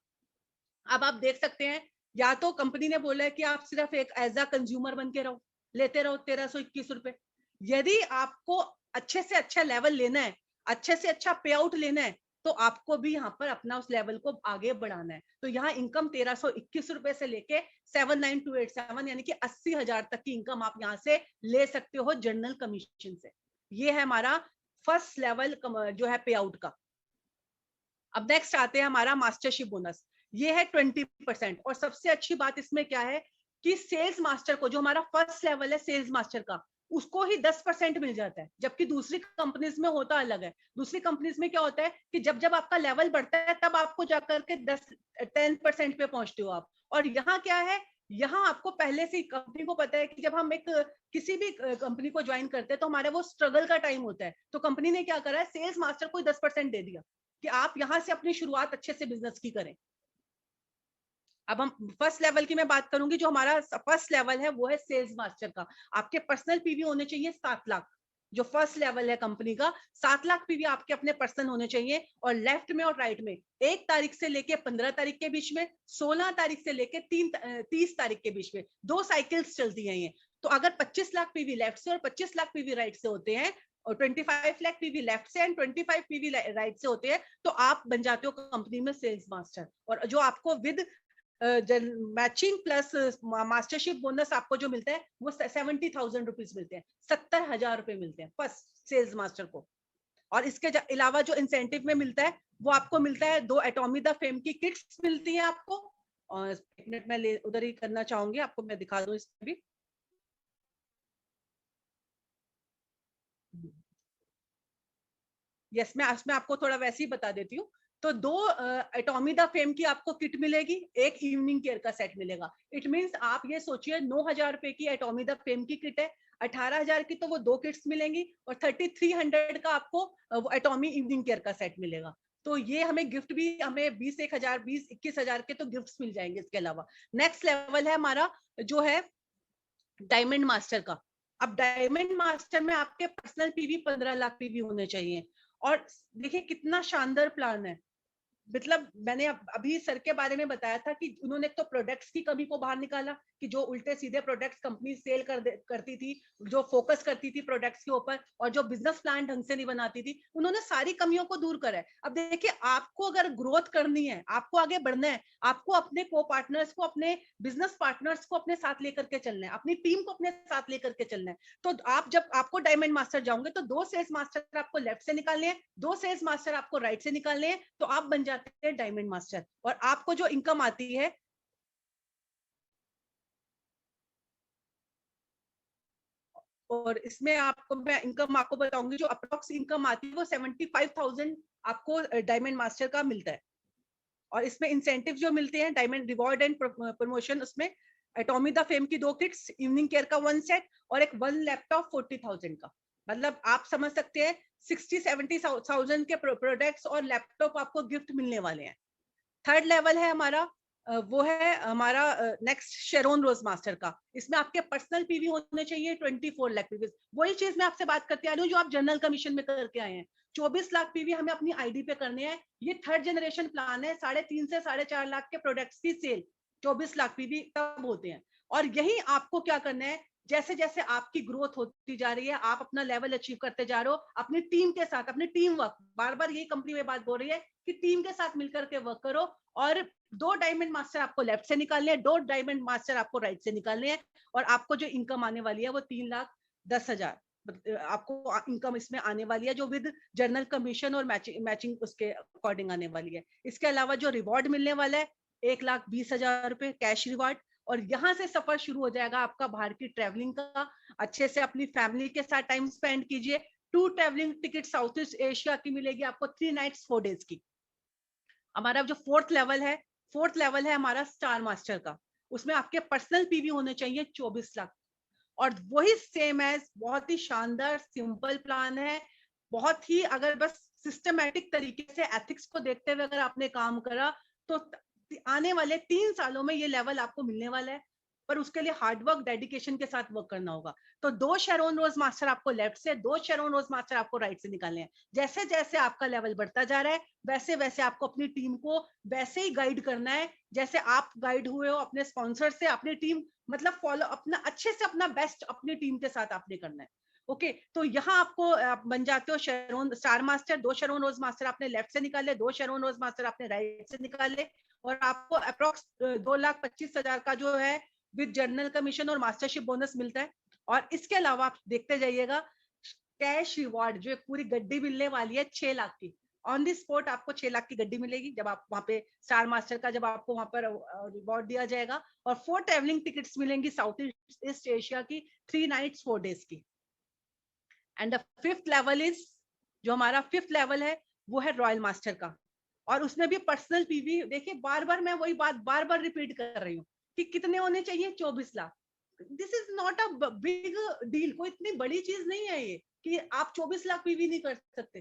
अब आप देख सकते हैं, या तो कंपनी ने बोला है कि आप सिर्फ एक एज अ कंज्यूमर बन के रहो, लेते रहो 1321 रुपए। यदि आपको अच्छे से अच्छा लेवल लेना है, अच्छे से अच्छा पे आउट लेना है, तो आपको भी यहाँ पर अपना उस लेवल को आगे बढ़ाना है। तो यहाँ इनकम 1321 रुपए से लेके 79287, यानी कि 80,000 तक की इनकम आप यहाँ से ले सकते हो जनरल कमीशन से। ये है हमारा फर्स्ट लेवल जो है पे आउट का। अब नेक्स्ट आते हैं हमारा मास्टरशिप बोनस, ये है 20%। और सबसे अच्छी बात इसमें क्या है कि सेल्स मास्टर को, जो हमारा फर्स्ट लेवल है सेल्स मास्टर का, उसको ही 10% मिल जाता है, जबकि दूसरी कंपनीज में होता अलग है। दूसरी कंपनीज में क्या होता है कि जब जब आपका लेवल बढ़ता है तब आपको जाकर के 10% पे पहुंचते हो आप। और यहाँ क्या है, यहाँ आपको पहले से कंपनी को पता है कि जब हम किसी भी कंपनी को ज्वाइन करते हैं तो हमारे वो स्ट्रगल का टाइम होता है। तो कंपनी ने क्या करा है, सेल्स मास्टर को 10% दे दिया कि आप यहां से अपनी शुरुआत अच्छे से बिजनेस की करें। अब हम फर्स्ट लेवल की मैं बात करूंगी, जो हमारा फर्स्ट लेवल है वो है सेल्स मास्टर का। आपके पर्सनल पीवी होने चाहिए 7 लाख, जो फर्स्ट लेवल है कंपनी का। 7 लाख पीवी आपके अपने पर्सनल होने चाहिए, और लेफ्ट में और राइट में 1 तारीख से लेके 15 तारीख के बीच में, 16 तारीख से लेके 30 तारीख के बीच में 2 साइकिल्स चलती हैं ये। तो अगर 25 लाख पीवी लेफ्ट से और 25 लाख पीवी राइट से होते हैं, और 25 लाख पीवी लेफ्ट से एंड 25 पीवी राइट से होते हैं, तो आप बन जाते हो कंपनी में सेल्स मास्टर। और जो आपको with matching plus mastership bonus आपको जो मिलता है वो 70,000 रुपीज मिलते हैं, 70,000 रुपए मिलते हैं फर्स्ट सेल्स मास्टर को। और इसके अलावा जो इंसेंटिव में मिलता है वो आपको मिलता है 2 एटॉमी द फेम की किट्स मिलती हैं आपको। और एक मिनट में उधर ही करना चाहूंगी, आपको मैं दिखा दूं इसमें भी। यस, मैं इसमें आपको थोड़ा वैसे ही बता देती हूँ। तो 2 एटॉमी द फेम की आपको किट मिलेगी, एक इवनिंग केयर का सेट मिलेगा। इट मींस आप ये सोचिए 9,000 रुपए की एटॉमी द फेम की किट है, 18,000 की तो वो 2 किट्स मिलेंगी और 3300 का आपको वो एटॉमी इवनिंग केयर का सेट मिलेगा। तो ये हमें गिफ्ट भी हमें 20,000 21,000 के तो गिफ्ट्स मिल जाएंगे इसके अलावा। नेक्स्ट लेवल है हमारा जो है डायमंड मास्टर का। अब डायमंड मास्टर में आपके पर्सनल पीवी 15 लाख पीवी होने चाहिए। और देखिए कितना शानदार प्लान है। मतलब मैंने अभी सर के बारे में बताया था कि उन्होंने तो प्रोडक्ट्स की कमी को बाहर निकाला कि जो उल्टे सीधे प्रोडक्ट्स कंपनी सेल करती थी, जो फोकस करती थी प्रोडक्ट्स के ऊपर और जो बिजनेस प्लान ढंग से नहीं बनाती थी, उन्होंने सारी कमियों को दूर करा है। अब देखिए आपको अगर ग्रोथ करनी है, आपको आगे बढ़ना है, आपको अपने को पार्टनर्स को, अपने बिजनेस पार्टनर्स को अपने साथ लेकर के चलना है, अपनी टीम को अपने साथ लेकर के चलना है। तो आप जब आपको डायमंड मास्टर जाओगे तो 2 सेल्स मास्टर आपको लेफ्ट से निकालने हैं, 2 सेल्स मास्टर आपको राइट से निकालने हैं, तो आप बन जाते हैं डायमंड मास्टर। और आपको जो इनकम आती है और इसमें आपको मैं इनकम आपको बताऊंगी, जो अप्रोक्स इनकम आती है वो 75,000 आपको डायमंड मास्टर का मिलता है। और इसमें इंसेंटिव जो मिलते हैं, डायमंड रिवॉर्ड एंड प्रमोशन, उसमें एटॉमी द फेम की 2 किट्स, इवनिंग केयर का 1 सेट और एक 1 लैपटॉप 40,000 का। मतलब आप समझ सकते हैं 60-70,000 के प्रोडक्ट्स और लैपटॉप आपको गिफ्ट मिलने वाले हैं। थर्ड लेवल है हमारा वो है हमारा नेक्स्ट शेरोन रोज मास्टर का। इसमें आपके पर्सनल पीवी होने चाहिए 24 लाख पीवी। वही चीज मैं आपसे बात करते आ रही हूँ जो आप जनरल कमीशन में करके आए हैं। 24 लाख पीवी हमें अपनी आईडी पे करने हैं। ये थर्ड जनरेशन प्लान है। 3.5 से 4.5 लाख के प्रोडक्ट्स की सेल 24 लाख पीवी तब होते हैं। और यही आपको क्या करना है, जैसे जैसे आपकी ग्रोथ होती जा रही है, आप अपना लेवल अचीव करते जा रहे हो, अपनी टीम के साथ, अपनी टीम वर्क, बार बार यही कंपनी में बात बोल रही है कि टीम के साथ मिलकर के वर्क करो। और 2 डायमंड मास्टर आपको लेफ्ट से निकालने हैं, 2 डायमंड मास्टर आपको राइट से निकालने हैं। और आपको जो इनकम आने वाली है वो 3,10,000 आपको इनकम इसमें आने वाली है, जो विद जर्नल कमीशन और मैचिंग उसके अकॉर्डिंग आने वाली है। इसके अलावा जो रिवॉर्ड मिलने वाला है 1,20,000 रुपए कैश रिवॉर्ड। और यहाँ से सफर शुरू हो जाएगा आपका बाहर की ट्रेवलिंग का। अच्छे से अपनी फैमिली के साथ टाइम स्पेंड कीजिए। 2 travelling ticket south east Asia की मिलेगी आपको 3 नाइट्स 4 डेज की। हमारा जो फोर्थ लेवल है हमारा स्टार मास्टर का। उसमें आपके पर्सनल पीवी होने चाहिए 24 लाख। और वही सेम एज बहुत ही शानदार सिंपल प्लान है। बहुत ही अगर बस सिस्टमैटिक तरीके से एथिक्स को देखते हुए अगर आपने काम करा तो आने वाले 3 सालों में ये लेवल आपको मिलने वाला है। पर उसके लिए हार्डवर्क डेडिकेशन के साथ वर्क करना होगा। तो 2 शेरोन रोज मास्टर आपको लेफ्ट से, 2 शेरोन रोज मास्टर आपको राइट से निकालने हैं। जैसे जैसे आपका लेवल बढ़ता जा रहा है वैसे वैसे आपको अपनी टीम को वैसे ही गाइड करना है जैसे आप गाइड हुए हो अपने स्पॉन्सर से। अपनी टीम मतलब फॉलो अपना अच्छे से अपना बेस्ट अपनी टीम के साथ आपने करना है। ओके, तो यहाँ आपको आप बन जाते हो शेरोन स्टार मास्टर। 2 शेरोन रोज मास्टर आपने लेफ्ट से निकाले, 2 शेरोन रोज मास्टर आपने राइट से निकाले। और आपको अप्रोक्स 2,25,000 का जो है विद जर्नल कमीशन और मास्टरशिप बोनस मिलता है। और इसके अलावा आप देखते जाइएगा कैश रिवॉर्ड जो एक पूरी गड्डी मिलने वाली है 6 लाख की। ऑन द स्पॉट आपको 6 लाख की गड्डी मिलेगी जब आप वहां पे स्टार मास्टर का जब आपको वहां पर रिवॉर्ड दिया जाएगा। और 4 ट्रेवलिंग टिकट्स मिलेंगी साउथ ईस्ट एशिया की 3 नाइट्स 4 डेज की। And the fifth level is जो हमारा फिफ्थ लेवल है वो है रॉयल मास्टर का। और उसमें भी पर्सनल पीवी देखिए बार बार मैं वही बात बार बार रिपीट कर रही हूँ कि कितने होने चाहिए 24 lakh. This is not a big deal, कोई इतनी बड़ी चीज नहीं है ये कि आप 24 लाख पीवी नहीं कर सकते।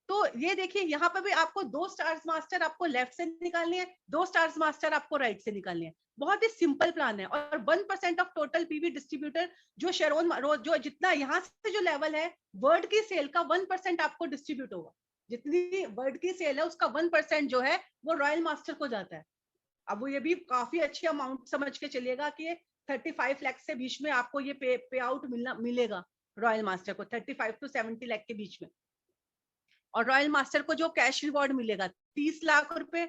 तो ये देखिए यहाँ पे भी आपको 2 स्टार्स मास्टर आपको लेफ्ट से निकालने हैं, 2 स्टार्स मास्टर आपको राइट से निकालने हैं। बहुत ही सिंपल प्लान है। और 1% ऑफ टोटल पीवी डिस्ट्रीब्यूटर जो शेरोन जो जितना यहाँ से जो लेवल है वर्ड की सेल का 1% आपको डिस्ट्रीब्यूट होगा। जितनी वर्ड की सेल है उसका 1% जो है वो रॉयल मास्टर को जाता है। अब वो ये भी काफी अच्छी अमाउंट समझ के चलिएगा कि 35 लाख से बीच में आपको ये पे आउट मिलेगा रॉयल मास्टर को 35 to 70 लाख के बीच में। और रॉयल मास्टर को जो कैश रिवॉर्ड मिलेगा 30 लाख रुपए।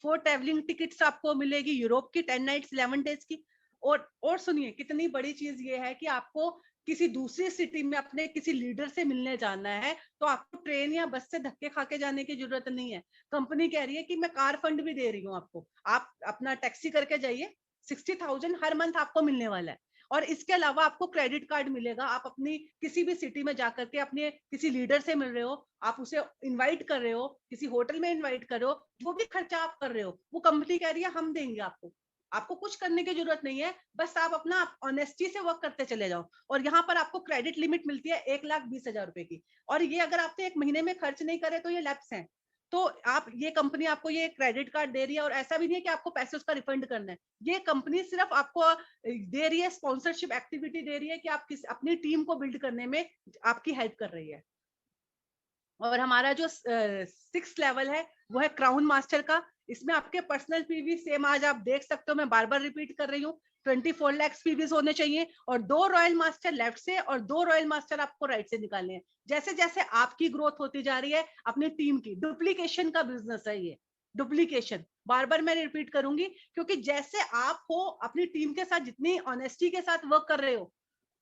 4 ट्रेवलिंग टिकट्स आपको मिलेगी यूरोप की 10 नाइट्स 11 डेज की। और सुनिए कितनी बड़ी चीज ये है कि आपको किसी दूसरी सिटी में अपने किसी लीडर से मिलने जाना है तो आपको ट्रेन या बस से धक्के खा के जाने की जरूरत नहीं है। कंपनी कह रही है कि मैं कार फंड भी दे रही हूँ आपको, आप अपना टैक्सी करके जाइए। 60,000 हर मंथ आपको मिलने वाला है। और इसके अलावा आपको क्रेडिट कार्ड मिलेगा। आप अपनी किसी भी सिटी में जाकर के अपने किसी लीडर से मिल रहे हो, आप उसे इनवाइट कर रहे हो, किसी होटल में इनवाइट कर रहे हो, जो भी खर्चा आप कर रहे हो वो कंपनी कह रही है हम देंगे आपको। आपको कुछ करने की जरूरत नहीं है, बस आप अपना ऑनेस्टी से वर्क करते चले जाओ। और यहाँ पर आपको क्रेडिट लिमिट मिलती है 1,20,000 रुपए की। और ये अगर आपने एक महीने में खर्च नहीं करे तो ये लैप्स है। तो आप, ये कंपनी आपको ये क्रेडिट कार्ड दे रही है, और ऐसा भी नहीं है कि आपको पैसे उसका रिफंड करना है। ये कंपनी सिर्फ आपको दे रही है, स्पॉन्सरशिप एक्टिविटी दे रही है कि आप अपनी टीम को बिल्ड करने में आपकी हेल्प कर रही है। और हमारा जो 6th लेवल है वो है क्राउन मास्टर का। इसमें आपके पर्सनल पीवी सेम आज आप देख सकते हो, मैं बार बार रिपीट कर रही हूँ, 24 लाख पीवीज होने चाहिए, और 2 रॉयल मास्टर लेफ्ट से और 2 रॉयल मास्टर आपको राइट से निकालने हैं। जैसे जैसे आपकी ग्रोथ होती जा रही है अपनी टीम की, डुप्लीकेशन का बिजनेस है ये, डुप्लीकेशन बार बार मैं रिपीट करूंगी, क्योंकि जैसे आप हो अपनी टीम के साथ जितनी ऑनेस्टी के साथ वर्क कर रहे हो,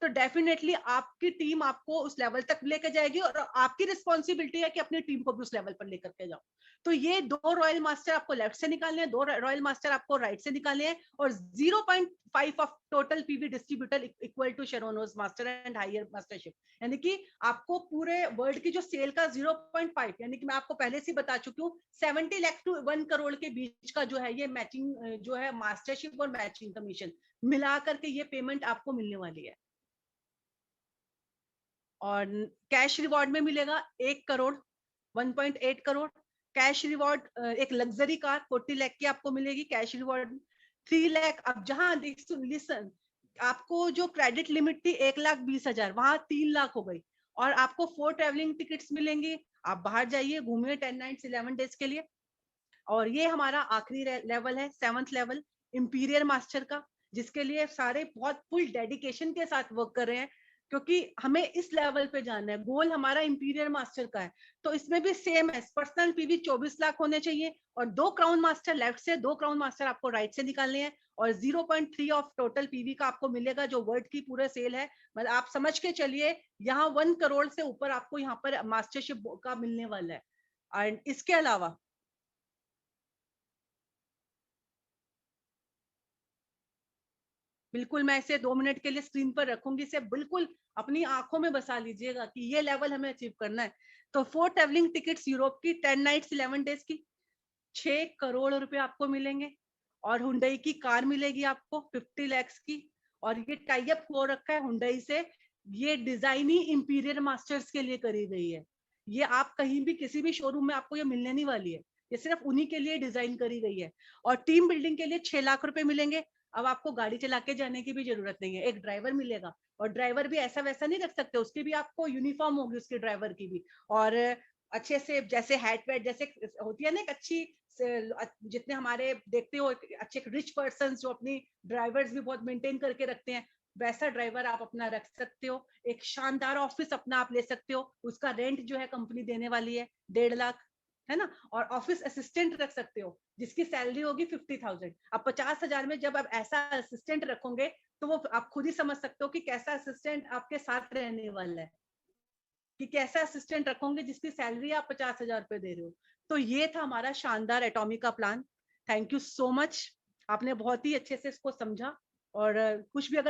तो डेफिनेटली आपकी टीम आपको उस लेवल तक लेकर जाएगी, और आपकी रिस्पॉन्सिबिलिटी है कि अपनी टीम को भी उस लेवल पर लेकर के जाओ। तो ये 2 रॉयल मास्टर आपको लेफ्ट से निकालने हैं, 2 रॉयल मास्टर आपको राइट से निकालने हैं, और 0.5 of total PV distributor equal to शेरोनोज मास्टर एंड हायर मास्टरशिप। यानी कि आपको पूरे वर्ल्ड की जो सेल का 0.5, यानी कि मैं आपको पहले से बता चुकी हूँ, 70 लाख टू 1 करोड़ के बीच का जो है ये मैचिंग जो है मास्टरशिप और मैचिंग कमीशन मिला करके ये पेमेंट आपको मिलने वाली है। और कैश रिवॉर्ड में मिलेगा 1 करोड़, 1.8 करोड़ कैश रिवॉर्ड। एक लग्जरी कार 40 लाख की आपको मिलेगी कैश रिवॉर्ड। 3 लाख, अब जहां लिसन, आपको जो क्रेडिट लिमिट थी 1,20,000, वहां 3 लाख हो गई। और आपको 4 ट्रेवलिंग टिकट्स मिलेंगी, आप बाहर जाइए घूमिए 10 नाइट्स 11 डेज के लिए। और ये हमारा आखिरी लेवल है, 7th लेवल इंपीरियर मास्टर का, जिसके लिए सारे बहुत फुल डेडिकेशन के साथ वर्क कर रहे हैं, क्योंकि हमें इस लेवल पे जाना है। गोल हमारा इंपीरियर मास्टर का है। तो इसमें भी सेम है, पर्सनल पीवी 24 लाख होने चाहिए, और 2 क्राउन मास्टर लेफ्ट से, 2 क्राउन मास्टर आपको राइट से निकालने हैं, और 0.3 ऑफ टोटल पीवी का आपको मिलेगा, जो वर्ल्ड की पूरे सेल है। मतलब आप समझ के चलिए यहाँ 1 करोड़ से ऊपर आपको यहाँ पर मास्टरशिप का मिलने वाला है। एंड इसके अलावा बिल्कुल, मैं इसे 2 मिनट के लिए स्क्रीन पर रखूंगी, इसे बिल्कुल अपनी आंखों में बसा लीजिएगा कि ये लेवल हमें अचीव करना है। तो 4 ट्रेवलिंग टिकट्स यूरोप की 10 नाइट्स 11 डेज की 6 करोड़ रुपए आपको मिलेंगे, और हुंडई की कार मिलेगी आपको 50 लैक्स की। और ये टाई अप हो रखा है हुंडई से, ये डिजाइन ही इंपीरियर मास्टर्स के लिए करी गई है। ये आप कहीं भी किसी भी शोरूम में आपको ये मिलने नहीं वाली है, ये सिर्फ उन्हीं के लिए डिजाइन करी गई है। और टीम बिल्डिंग के लिए 6 लाख रुपए मिलेंगे। अब आपको गाड़ी चला के जाने की भी जरूरत नहीं है, एक ड्राइवर मिलेगा, और ड्राइवर भी ऐसा वैसा नहीं रख सकते, उसकी भी आपको यूनिफॉर्म होगी उसके ड्राइवर की भी। और अच्छे से जैसे हैट वेट जैसे होती है ना एक अच्छी जितने हमारे देखते हो अच्छे रिच पर्सन जो अपनी ड्राइवर्स भी बहुत मेंटेन करके रखते हैं, वैसा ड्राइवर आप अपना रख सकते हो। एक शानदार ऑफिस अपना आप ले सकते हो, उसका रेंट जो है कंपनी देने वाली है 1.5 लाख, है ना। और ऑफिस असिस्टेंट रख सकते हो जिसकी सैलरी होगी 50,000। अब 50,000 में जब आप ऐसा असिस्टेंट रखोगे तो वो आप खुद ही समझ सकते हो कि कैसा असिस्टेंट आपके साथ रहने वाला है, कि कैसा असिस्टेंट रखोगे जिसकी सैलरी आप 50,000 रुपए दे रहे हो। तो ये था हमारा शानदार एटॉमी का plan. Thank you so much, आपने बहुत ही अच्छे से इसको समझा। और कुछ भी अगर